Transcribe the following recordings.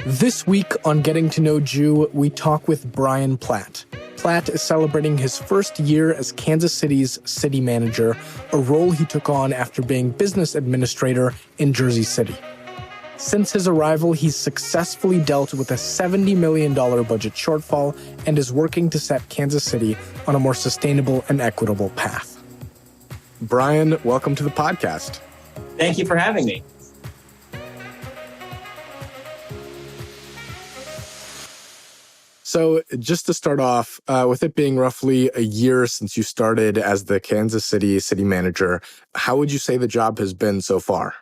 This week on Getting to Know Jew, we talk with Brian Platt. Platt is celebrating his first year as Kansas City's city manager, a role he took on after being business administrator in Jersey City. Since his arrival, he's successfully dealt with a $70 million budget shortfall and is working to set Kansas City on a more sustainable and equitable path. Brian, welcome to the podcast. Thank you for having me. So just to start off, with it being roughly a year since you started as the Kansas City city manager, how would you say the job has been so far?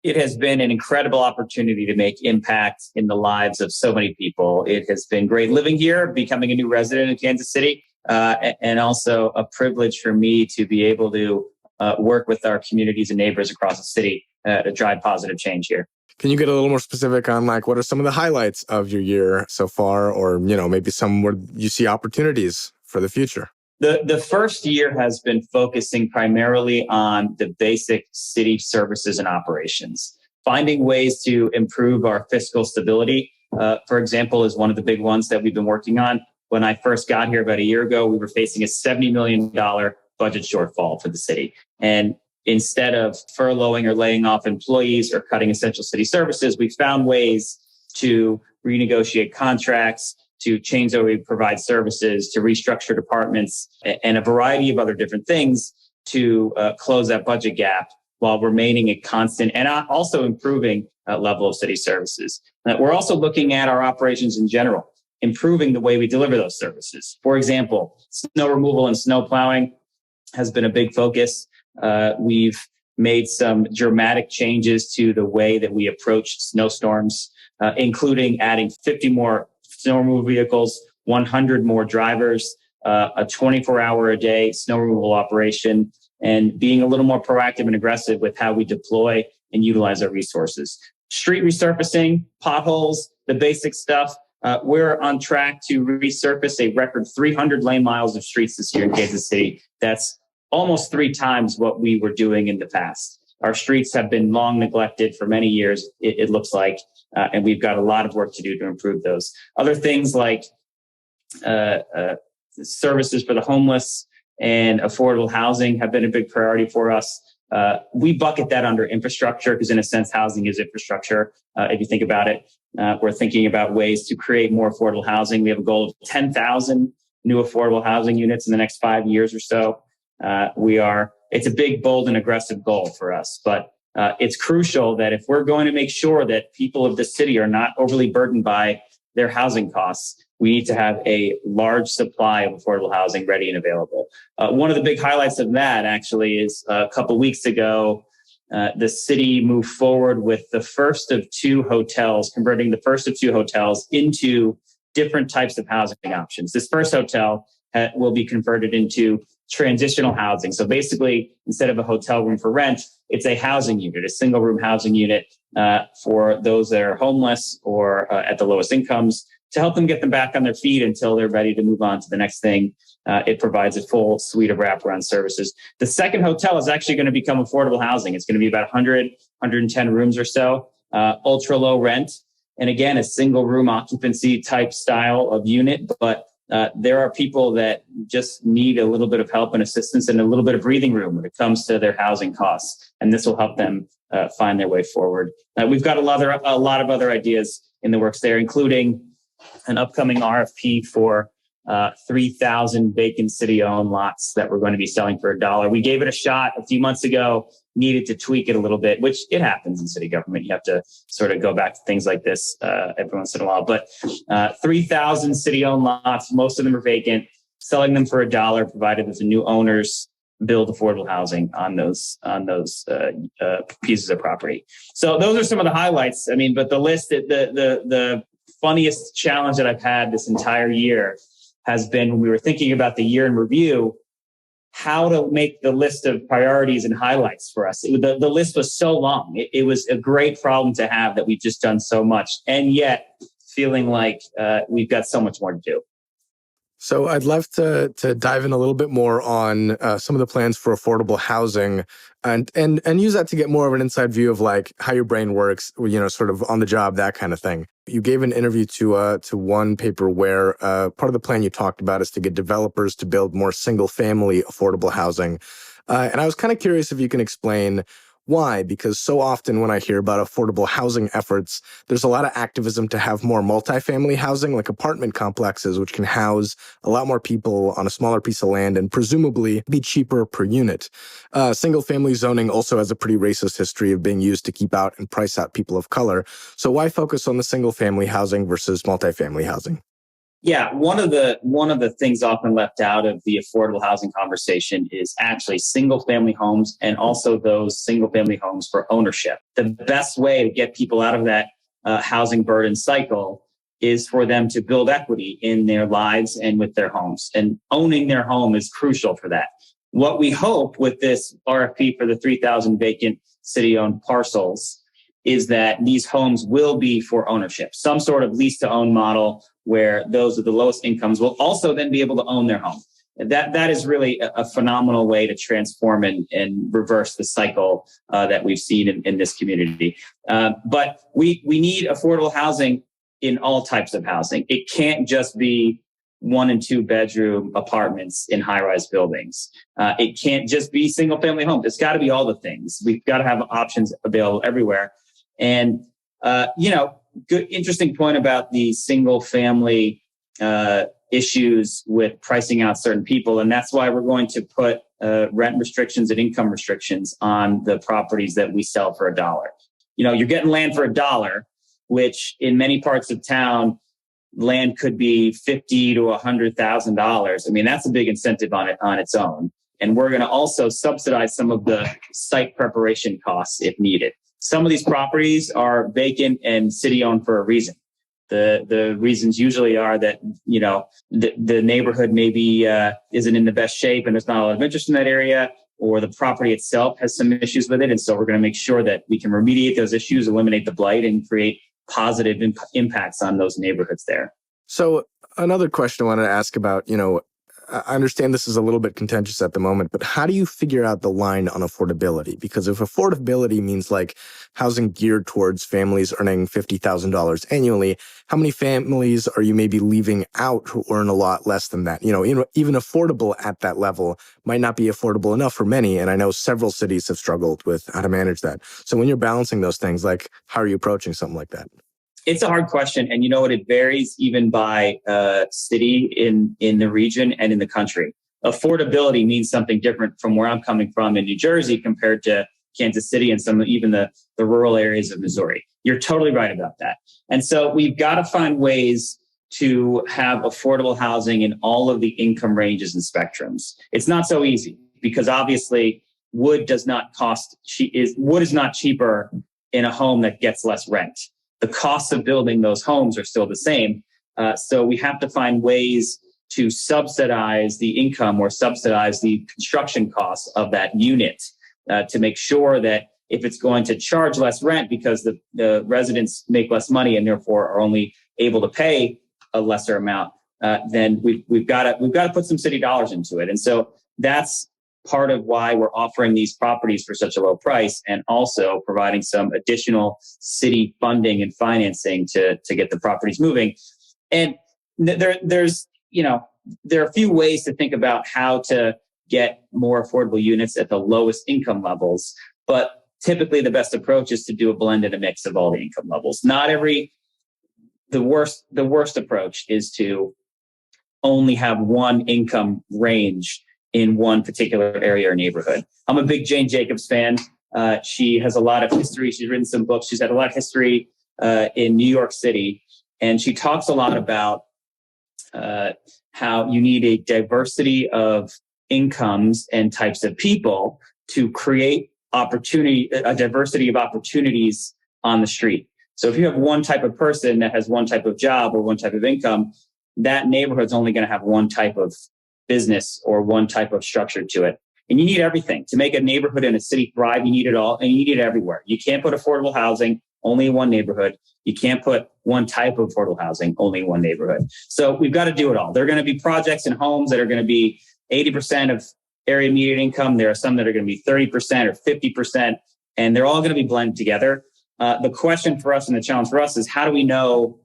It has been an incredible opportunity to make impact in the lives of so many people. It has been great living here, becoming a new resident in Kansas City, and also a privilege for me to be able to work with our communities and neighbors across the city to drive positive change here. Can you get a little more specific on what are some of the highlights of your year so far, or maybe some where you see opportunities for the future? The first year has been focusing primarily on the basic city services and operations. Finding ways to improve our fiscal stability, for example, is one of the big ones that we've been working on. When I first got here about a year ago, we were facing a $70 million budget shortfall for the city. And instead of furloughing or laying off employees or cutting essential city services, we found ways to renegotiate contracts, to change the way we provide services, to restructure departments, and a variety of other different things to close that budget gap while remaining a constant and also improving level of city services. We're also looking at our operations in general, improving the way we deliver those services. For example, snow removal and snow plowing has been a big focus. We've made some dramatic changes to the way that we approach snowstorms, including adding 50 more snow removal vehicles, 100 more drivers, a 24-hour-a-day snow removal operation, and being a little more proactive and aggressive with how we deploy and utilize our resources. Street resurfacing, potholes, the basic stuff. We're on track to resurface a record 300 lane miles of streets this year in Kansas City. That's almost 3 times what we were doing in the past. Our streets have been long neglected for many years, it looks like, and we've got a lot of work to do to improve those. Other things like services for the homeless and affordable housing have been a big priority for us. We bucket that under infrastructure because, in a sense, housing is infrastructure. If you think about it, we're thinking about ways to create more affordable housing. We have a goal of 10,000 new affordable housing units in the next 5 years or so. It's a big, bold, and aggressive goal for us, but it's crucial that if we're going to make sure that people of the city are not overly burdened by their housing costs, we need to have a large supply of affordable housing ready and available. One of the big highlights of that actually is a couple weeks ago, the city moved forward with the first of 2 hotels, converting the first of 2 hotels into different types of housing options. This first hotel will be converted into transitional housing. So basically, instead of a hotel room for rent, it's a housing unit, a single room housing unit for those that are homeless or at the lowest incomes, to help them get them back on their feet until they're ready to move on to the next thing. It provides a full suite of wraparound services. The second hotel is actually going to become affordable housing. It's going to be about 100, 110 rooms or so, ultra low rent. And again, a single room occupancy type style of unit, but there are people that just need a little bit of help and assistance and a little bit of breathing room when it comes to their housing costs. And this will help them find their way forward. We've got a lot of other ideas in the works there, including an upcoming RFP for 3,000 vacant city-owned lots that we're going to be selling for $1. We gave it a shot a few months ago, needed to tweak it a little bit, which it happens in city government. You have to sort of go back to things like this every once in a while. But 3,000 city-owned lots, most of them are vacant, selling them for $1, provided that the new owners build affordable housing on those pieces of property. So those are some of the highlights. I mean, but the list, the funniest challenge that I've had this entire year has been, when we were thinking about the year in review, how to make the list of priorities and highlights for us. The list was so long. It was a great problem to have that we've just done so much, and yet feeling like we've got so much more to do. So I'd love to dive in a little bit more on some of the plans for affordable housing and use that to get more of an inside view of like how your brain works, sort of on the job, that kind of thing. You gave an interview to one paper where part of the plan you talked about is to get developers to build more single family affordable housing. And I was kind of curious if you can explain why, because so often when I hear about affordable housing efforts, there's a lot of activism to have more multifamily housing, like apartment complexes, which can house a lot more people on a smaller piece of land and presumably be cheaper per unit. Single family zoning also has a pretty racist history of being used to keep out and price out people of color. So why focus on the single family housing versus multifamily housing? Yeah, one of the things often left out of the affordable housing conversation is actually single family homes, and also those single family homes for ownership. The best way to get people out of that housing burden cycle is for them to build equity in their lives and with their homes. And owning their home is crucial for that. What we hope with this RFP for the 3,000 vacant city-owned parcels is that these homes will be for ownership, some sort of lease-to-own model where those with the lowest incomes will also then be able to own their home. That is really a phenomenal way to transform and reverse the cycle that we've seen in this community. But we need affordable housing in all types of housing. It can't just be 1 and 2 bedroom apartments in high-rise buildings. It can't just be single family homes. It's got to be all the things. We've got to have options available everywhere. And, good, interesting point about the single family issues with pricing out certain people. And that's why we're going to put rent restrictions and income restrictions on the properties that we sell for $1. You're getting land for $1, which in many parts of town, land could be $50,000 to $100,000. I mean, that's a big incentive on its own. And we're going to also subsidize some of the site preparation costs if needed. Some of these properties are vacant and city-owned for a reason. The reasons usually are that, the neighborhood maybe isn't in the best shape and there's not a lot of interest in that area, or the property itself has some issues with it. And so we're going to make sure that we can remediate those issues, eliminate the blight, and create positive impacts on those neighborhoods there. So another question I wanted to ask about, I understand this is a little bit contentious at the moment, but how do you figure out the line on affordability? Because if affordability means like housing geared towards families earning $50,000 annually, how many families are you maybe leaving out who earn a lot less than that? Even affordable at that level might not be affordable enough for many. And I know several cities have struggled with how to manage that. So when you're balancing those things, like how are you approaching something like that? It's a hard question. And it varies even by city in the region and in the country. Affordability means something different from where I'm coming from in New Jersey compared to Kansas City and even the rural areas of Missouri. You're totally right about that. And so we've got to find ways to have affordable housing in all of the income ranges and spectrums. It's not so easy because obviously wood is not cheaper in a home that gets less rent. The costs of building those homes are still the same. So we have to find ways to subsidize the income or subsidize the construction costs of that unit to make sure that if it's going to charge less rent because the residents make less money and therefore are only able to pay a lesser amount, then we've got to put some city dollars into it. And so that's part of why we're offering these properties for such a low price, and also providing some additional city funding and financing to get the properties moving. And there are a few ways to think about how to get more affordable units at the lowest income levels, but typically the best approach is to do a blend and a mix of all the income levels. The worst approach is to only have one income range in one particular area or neighborhood. I'm a big Jane Jacobs fan. She has a lot of history. She's written some books. She's had a lot of history in New York City. And she talks a lot about how you need a diversity of incomes and types of people to create a diversity of opportunities on the street. So if you have one type of person that has one type of job or one type of income, that neighborhood's only going to have one type of business or one type of structure to it. And you need everything. To make a neighborhood and a city thrive, you need it all, and you need it everywhere. You can't put affordable housing only in one neighborhood. You can't put one type of affordable housing only in one neighborhood. So we've got to do it all. There are going to be projects and homes that are going to be 80% of area median income. There are some that are going to be 30% or 50%, and they're all going to be blended together. The question for us and the challenge for us is, how do we know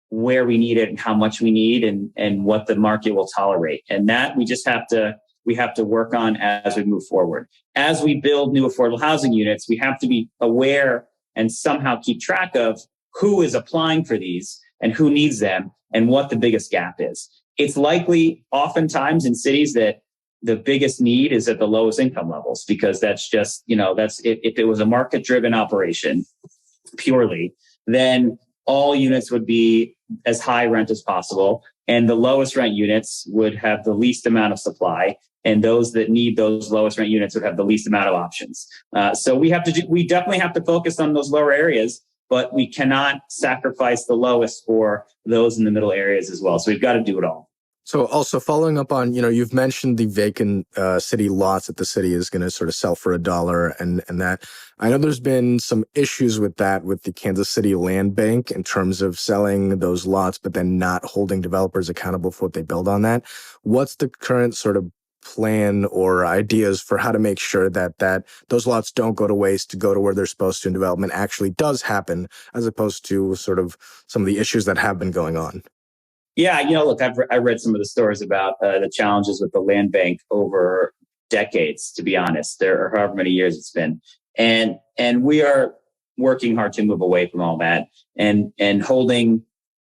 where we need it and how much we need and what the market will tolerate? And that we have to work on as we move forward. As we build new affordable housing units, we have to be aware and somehow keep track of who is applying for these and who needs them and what the biggest gap is. It's likely oftentimes in cities that the biggest need is at the lowest income levels, because that's just, that's if it was a market driven operation purely, then all units would be as high rent as possible. And the lowest rent units would have the least amount of supply. And those that need those lowest rent units would have the least amount of options. So we definitely have to focus on those lower areas, but we cannot sacrifice the lowest for those in the middle areas as well. So we've got to do it all. So also following up on, you've mentioned the vacant city lots that the city is going to sort of sell for $1 and that. I know there's been some issues with that with the Kansas City Land Bank in terms of selling those lots, but then not holding developers accountable for what they build on that. What's the current sort of plan or ideas for how to make sure that those lots don't go to waste, to go to where they're supposed to, and development actually does happen, as opposed to sort of some of the issues that have been going on? Yeah, look, I read some of the stories about the challenges with the land bank over decades, to be honest, or however many years it's been. And we are working hard to move away from all that and holding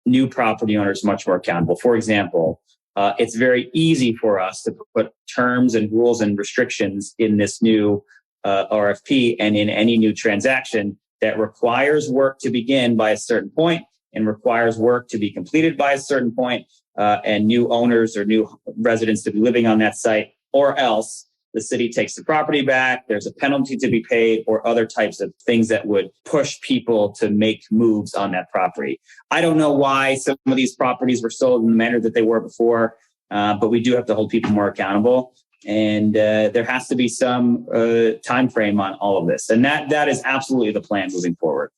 new property owners much more accountable. For example, it's very easy for us to put terms and rules and restrictions in this new RFP and in any new transaction that requires work to begin by a certain point and requires work to be completed by a certain point, and new owners or new residents to be living on that site, or else the city takes the property back, there's a penalty to be paid, or other types of things that would push people to make moves on that property. I don't know why some of these properties were sold in the manner that they were before, but we do have to hold people more accountable. And there has to be some time frame on all of this. And that is absolutely the plan moving forward.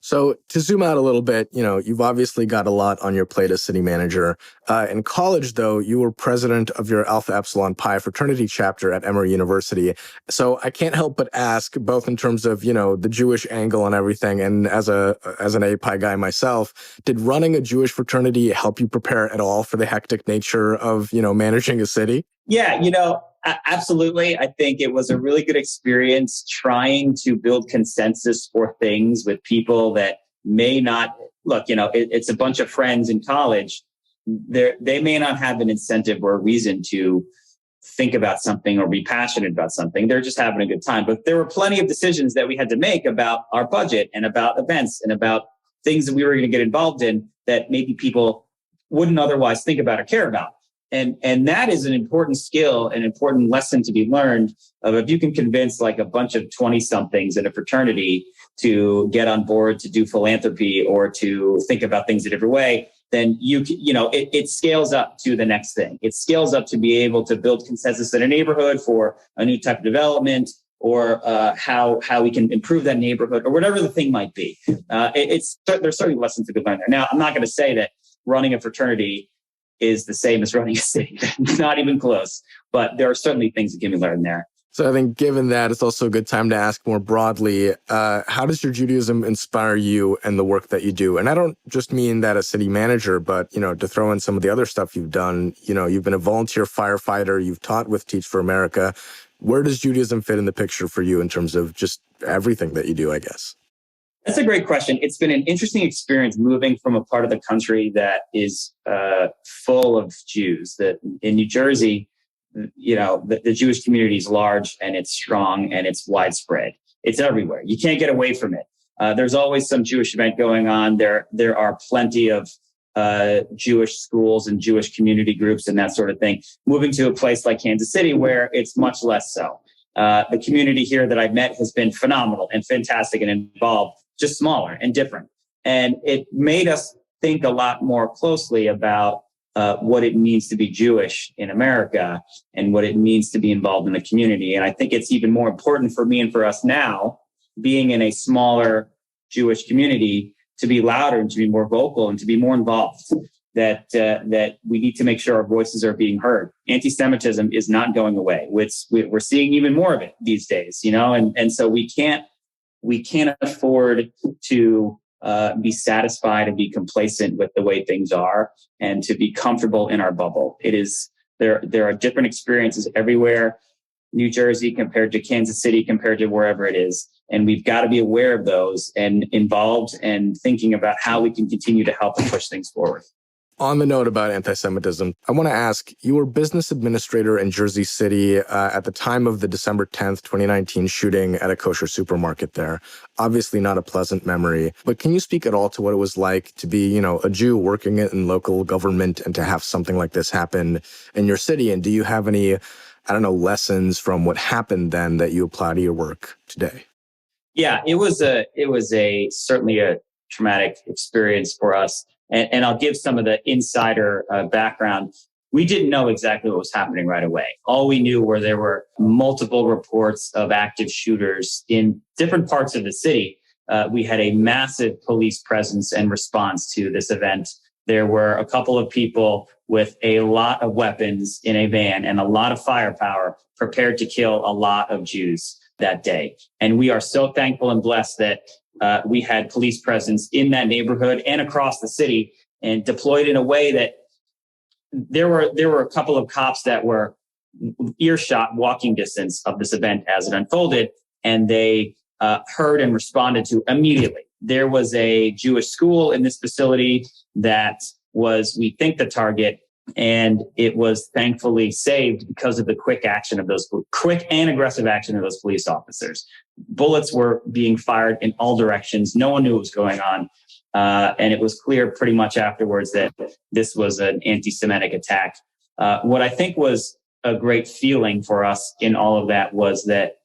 So to zoom out a little bit, you've obviously got a lot on your plate as city manager. In college, though, you were president of your Alpha Epsilon Pi fraternity chapter at Emory University. So I can't help but ask, both in terms of, the Jewish angle and everything, and as an API guy myself, did running a Jewish fraternity help you prepare at all for the hectic nature of, managing a city? Yeah, absolutely. I think it was a really good experience trying to build consensus for things with people that may not look, it's a bunch of friends in college. They may not have an incentive or a reason to think about something or be passionate about something. They're just having a good time. But there were plenty of decisions that we had to make about our budget and about events and about things that we were going to get involved in that maybe people wouldn't otherwise think about or care about. And that is an important skill, an important lesson to be learned of if you can convince like a bunch of 20-somethings in a fraternity to get on board to do philanthropy or to think about things a different way, then it scales up to the next thing. It scales up to be able to build consensus in a neighborhood for a new type of development or how we can improve that neighborhood or whatever the thing might be. There's certainly lessons to be learned there. Now, I'm not going to say that running a fraternity is the same as running a city. Not even close. But there are certainly things that can be learned there. So I think given that, it's also a good time to ask more broadly, how does your Judaism inspire you and the work that you do? And I don't just mean that as city manager, but, to throw in some of the other stuff you've done. You've been a volunteer firefighter. You've taught with Teach for America. Where does Judaism fit in the picture for you in terms of just everything that you do, I guess? That's a great question. It's been an interesting experience moving from a part of the country that is full of Jews. That in New Jersey, the Jewish community is large and it's strong and it's widespread. It's everywhere. You can't get away from it. There's always some Jewish event going on. There are plenty of Jewish schools and Jewish community groups and that sort of thing. Moving to a place like Kansas City where it's much less so. The community here that I've met has been phenomenal and fantastic and involved, just smaller and different. And it made us think a lot more closely about what it means to be Jewish in America and what it means to be involved in the community. And I think it's even more important for me and for us now, being in a smaller Jewish community to be louder and to be more vocal and to be more involved. That we need to make sure our voices are being heard. Anti-Semitism is not going away. We're seeing even more of it these days, and so we can't afford to be satisfied and be complacent with the way things are and to be comfortable in our bubble. There are different experiences everywhere. New Jersey compared to Kansas City compared to wherever it is. And we've got to be aware of those and involved and thinking about how we can continue to help and push things forward. On the note about anti-Semitism, I want to ask, you were business administrator in Jersey City at the time of the December 10th, 2019 shooting at a kosher supermarket there. Obviously not a pleasant memory, but can you speak at all to what it was like to be, a Jew working in local government and to have something like this happen in your city? And do you have any, lessons from what happened then that you apply to your work today? Yeah, it was certainly a traumatic experience for us. And I'll give some of the insider background. We didn't know exactly what was happening right away. All we knew were there were multiple reports of active shooters in different parts of the city. We had a massive police presence and response to this event. There were a couple of people with a lot of weapons in a van and a lot of firepower prepared to kill a lot of Jews that day. And we are so thankful and blessed that we had police presence in that neighborhood and across the city and deployed in a way that there were a couple of cops that were earshot walking distance of this event as it unfolded, and they heard and responded to immediately. There was a Jewish school in this facility that was, we think, the target, and it was thankfully saved because of the quick and aggressive action of those police officers. Bullets were being fired in all directions. No one knew what was going on. And it was clear pretty much afterwards that this was an anti-Semitic attack. What I think was a great feeling for us in all of that was that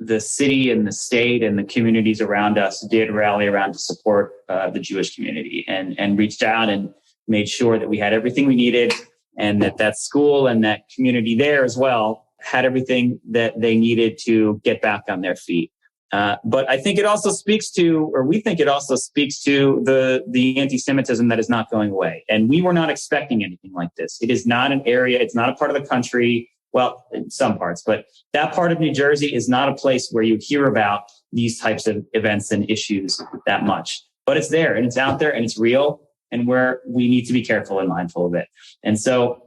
the city and the state and the communities around us did rally around to support the Jewish community and reached out and made sure that we had everything we needed and that school and that community there as well had everything that they needed to get back on their feet. But I think it also speaks to, or we think it also speaks to the anti-Semitism that is not going away. And we were not expecting anything like this. It is not an area, it's not a part of the country, well, in some parts, but that part of New Jersey is not a place where you hear about these types of events and issues that much. But it's there and it's out there and it's real, and where we need to be careful and mindful of it. And so,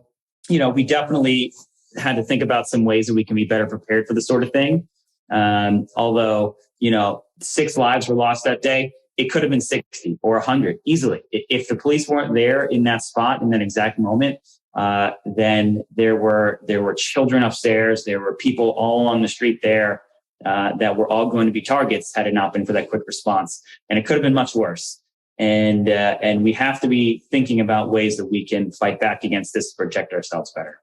we definitely had to think about some ways that we can be better prepared for this sort of thing. Although, 6 lives were lost that day, it could have been 60 or 100 easily. If the police weren't there in that spot, in that exact moment, then there were children upstairs, there were people all on the street there that were all going to be targets had it not been for that quick response. And it could have been much worse. And we have to be thinking about ways that we can fight back against this to protect ourselves better.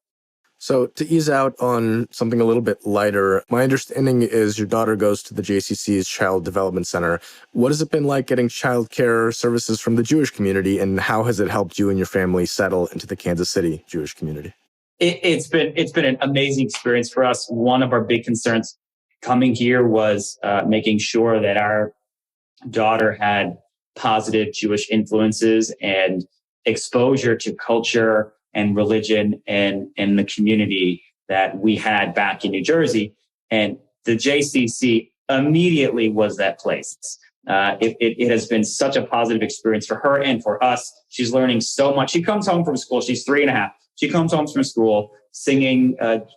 So to ease out on something a little bit lighter, my understanding is your daughter goes to the JCC's Child Development Center. What has it been like getting childcare services from the Jewish community, and how has it helped you and your family settle into the Kansas City Jewish community? It's been an amazing experience for us. One of our big concerns coming here was making sure that our daughter had positive Jewish influences and exposure to culture and religion and the community that we had back in New Jersey. And the JCC immediately was that place. It has been such a positive experience for her and for us. She's learning so much. She comes home from school. She's 3.5. She comes home from school singing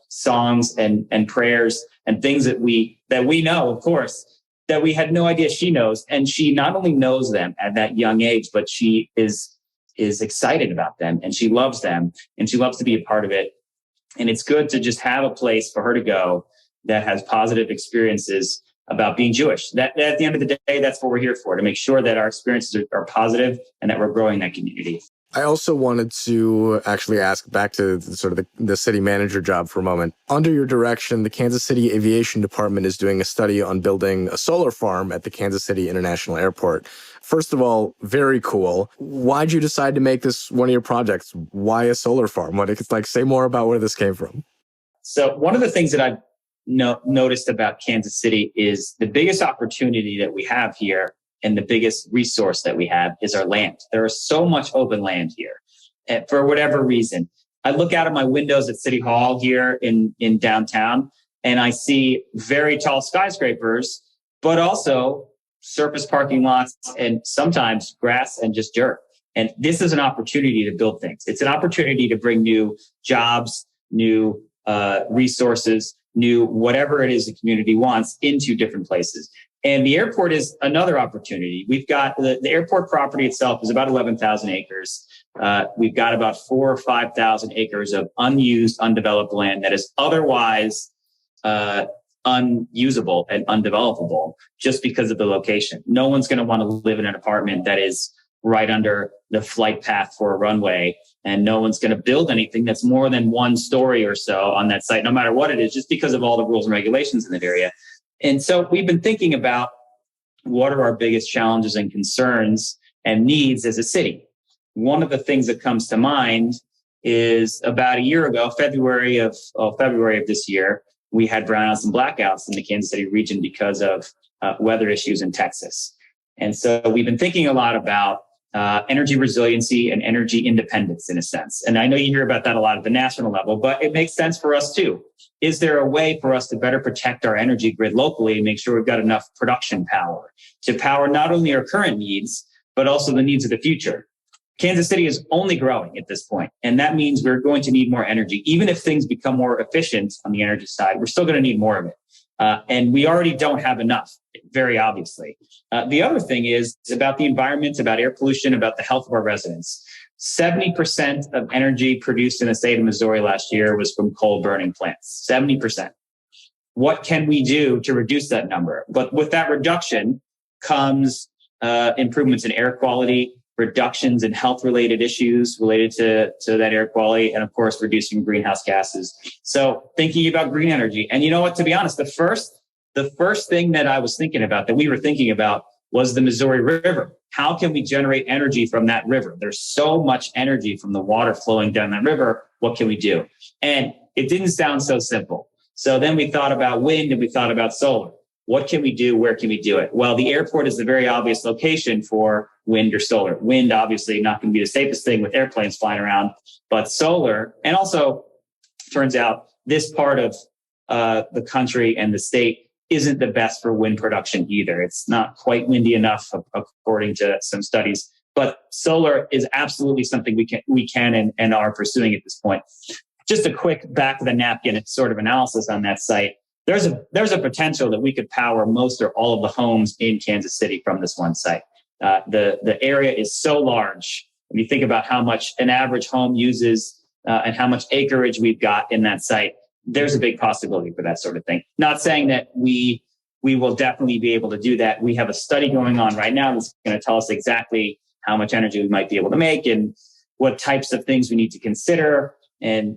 songs and prayers and things that we know, of course, that we had no idea she knows. And she not only knows them at that young age, but she is excited about them and she loves them and she loves to be a part of it. And it's good to just have a place for her to go that has positive experiences about being Jewish. That at the end of the day, that's what we're here for, to make sure that our experiences are positive and that we're growing that community. I also wanted to actually ask back to the city manager job for a moment. Under your direction, the Kansas City Aviation Department is doing a study on building a solar farm at the Kansas City International Airport. First of all, very cool. Why'd you decide to make this one of your projects? Why a solar farm? Say more about where this came from. So one of the things that I've noticed about Kansas City is the biggest opportunity that we have here and the biggest resource that we have is our land. There is so much open land here. And for whatever reason, I look out of my windows at City Hall here in downtown, and I see very tall skyscrapers, but also surface parking lots and sometimes grass and just dirt. And this is an opportunity to build things. It's an opportunity to bring new jobs, new resources, new whatever it is the community wants into different places. And the airport is another opportunity. We've got the airport property itself is about 11,000 acres. We've got about 4,000 or 5,000 acres of unused, undeveloped land that is otherwise unusable and undevelopable just because of the location. No one's going to want to live in an apartment that is right under the flight path for a runway. And no one's going to build anything that's more than one story or so on that site, no matter what it is, just because of all the rules and regulations in that area. And so we've been thinking about what are our biggest challenges and concerns and needs as a city. One of the things that comes to mind is about a year ago, February of this year, we had brownouts and blackouts in the Kansas City region because of weather issues in Texas. And so we've been thinking a lot about energy resiliency and energy independence in a sense. And I know you hear about that a lot at the national level, but it makes sense for us too. Is there a way for us to better protect our energy grid locally and make sure we've got enough production power to power not only our current needs, but also the needs of the future? Kansas City is only growing at this point, and that means we're going to need more energy. Even if things become more efficient on the energy side, we're still going to need more of it. And we already don't have enough, very obviously. The other thing is about the environment, about air pollution, about the health of our residents. 70% of energy produced in the state of Missouri last year was from coal burning plants, 70%. What can we do to reduce that number? But with that reduction comes improvements in air quality, reductions in health-related issues related to that air quality, and of course, reducing greenhouse gases. So thinking about green energy. And you know what, to be honest, the first thing that I was thinking about, that we were thinking about, was the Missouri River. How can we generate energy from that river? There's so much energy from the water flowing down that river. What can we do? And it didn't sound so simple. So then we thought about wind and we thought about solar. What can we do? Where can we do it? Well, the airport is the very obvious location for wind or solar. Wind, obviously, not going to be the safest thing with airplanes flying around, but solar. And also, turns out this part of the country and the state isn't the best for wind production either. It's not quite windy enough, according to some studies. But solar is absolutely something we can and are pursuing at this point. Just a quick back of the napkin sort of analysis on that site. There's a potential that we could power most or all of the homes in Kansas City from this one site. The area is so large. When you think about how much an average home uses and how much acreage we've got in that site, there's a big possibility for that sort of thing. Not saying that we will definitely be able to do that. We have a study going on right now that's going to tell us exactly how much energy we might be able to make and what types of things we need to consider. And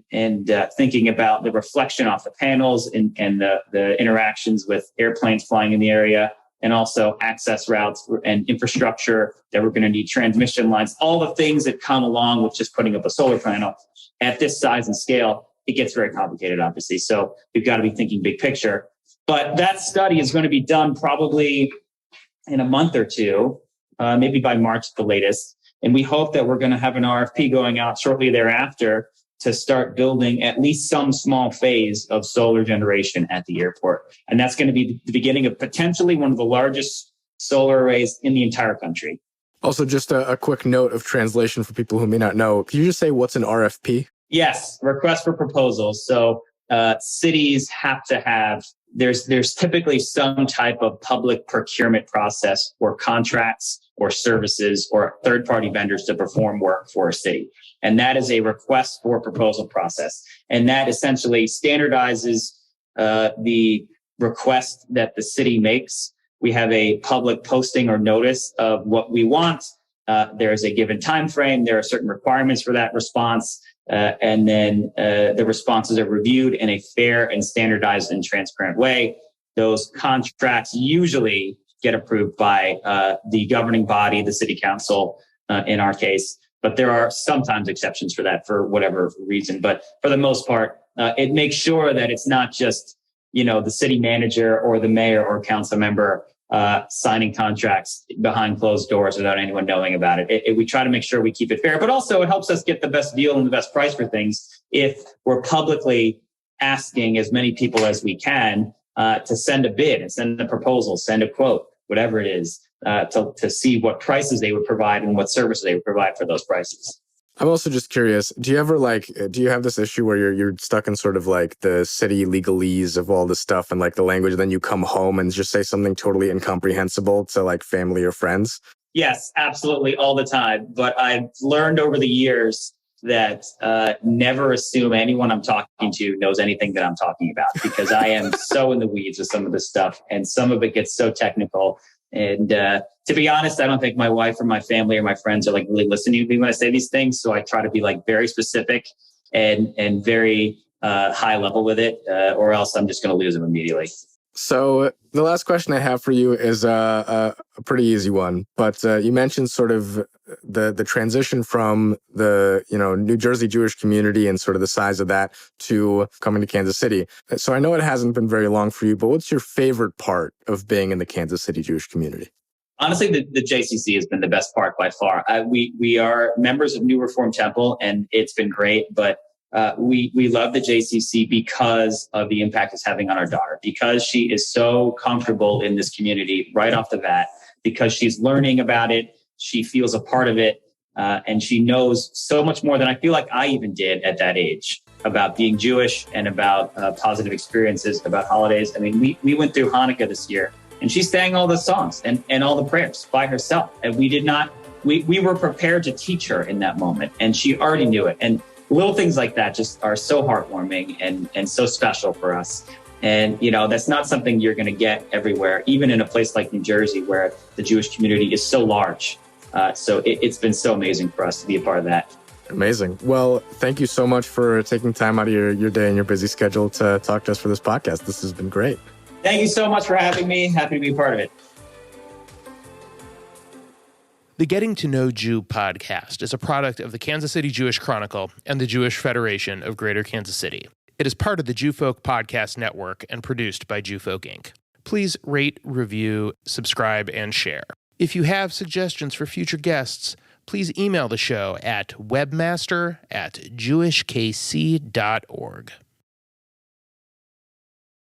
thinking about the reflection off the panels and the interactions with airplanes flying in the area, and also access routes and infrastructure that we're going to need, transmission lines, all the things that come along with just putting up a solar panel at this size and scale. It gets very complicated, obviously. So we've got to be thinking big picture. But that study is going to be done probably in a month or two, maybe by March at the latest. And we hope that we're going to have an RFP going out shortly thereafter to start building at least some small phase of solar generation at the airport. And that's going to be the beginning of potentially one of the largest solar arrays in the entire country. Also, just a quick note of translation for people who may not know. Can you just say what's an RFP? Yes, request for proposals. So cities have to have, there's typically some type of public procurement process or contracts or services or third-party vendors to perform work for a city. And that is a request for proposal process. And that essentially standardizes the request that the city makes. We have a public posting or notice of what we want. There is a given time frame. There are certain requirements for that response. And then the responses are reviewed in a fair and standardized and transparent way. Those contracts usually get approved by the governing body, the city council, in our case. But there are sometimes exceptions for that for whatever reason. But for the most part, it makes sure that it's not just the city manager or the mayor or council member signing contracts behind closed doors without anyone knowing about it. We try to make sure we keep it fair, but also it helps us get the best deal and the best price for things if we're publicly asking as many people as we can to send a bid and send a proposal, send a quote, whatever it is, to see what prices they would provide and what services they would provide for those prices. I'm also just curious, do you have this issue where you're stuck in sort of like the city legalese of all this stuff and like the language, and then you come home and just say something totally incomprehensible to like family or friends? Yes, absolutely, all the time. But I've learned over the years that never assume anyone I'm talking to knows anything that I'm talking about, because I am so in the weeds with some of this stuff, and some of it gets so technical. And to be honest, I don't think my wife or my family or my friends are like really listening to me when I say these things. So I try to be like very specific and very high level with it, or else I'm just going to lose them immediately. So the last question I have for you is a pretty easy one, but you mentioned sort of the transition from the New Jersey Jewish community and sort of the size of that to coming to Kansas City. So I know it hasn't been very long for you, but what's your favorite part of being in the Kansas City Jewish community? Honestly, the JCC has been the best part by far. We are members of New Reform Temple, and it's been great, but we love the JCC because of the impact it's having on our daughter, because she is so comfortable in this community right off the bat, because she's learning about it, she feels a part of it, and she knows so much more than I feel like I even did at that age about being Jewish and about positive experiences, about holidays. I mean, we went through Hanukkah this year, and she sang all the songs and all the prayers by herself. And we were prepared to teach her in that moment, and she already knew it. And little things like that just are so heartwarming and so special for us. And, that's not something you're going to get everywhere, even in a place like New Jersey, where the Jewish community is so large. So it's been so amazing for us to be a part of that. Amazing. Well, thank you so much for taking time out of your day and your busy schedule to talk to us for this podcast. This has been great. Thank you so much for having me. Happy to be a part of it. The Getting to Know Jew podcast is a product of the Kansas City Jewish Chronicle and the Jewish Federation of Greater Kansas City. It is part of the Jewfolk Podcast Network and produced by Jewfolk Inc. Please rate, review, subscribe, and share. If you have suggestions for future guests, please email the show at webmaster@jewishkc.org.